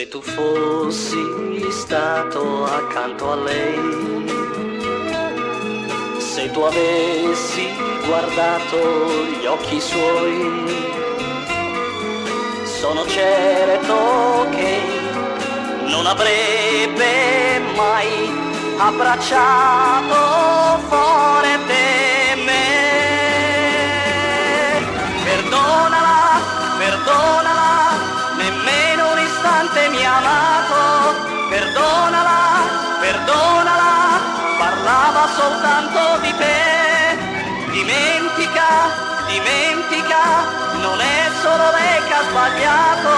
Se tu fossi stato accanto a lei, se tu avessi guardato gli occhi suoi, sono certo che non avrebbe mai abbracciato forte me. Perdonala, perdonala, nemmeno un istante mi ha amato. Perdonala, perdonala, parlava soltanto di te. Dimentica, dimentica, non è solo lei che ha sbagliato.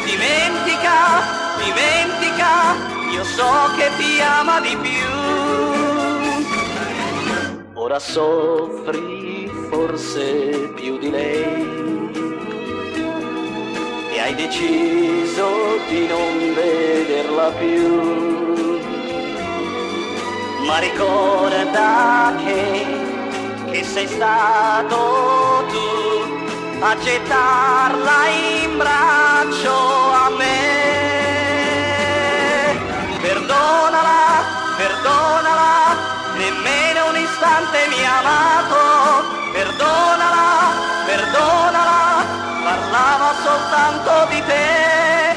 Dimentica, dimentica, io so che ti ama di più. Ora soffri forse più di lei e hai deciso di non vederla più, ma ricorda che sei stato tu a gettarla in braccio a me. Perdonala, perdonala, nemmeno un istante mi ha amato. Perdonala, perdonala, parlava soltanto di te.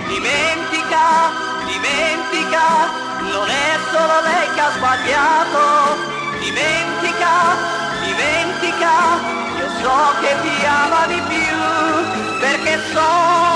Dimentica, dimentica, non è solo lei che ha sbagliato. Dimentica, dimentica, io so che ti ama di più, perché so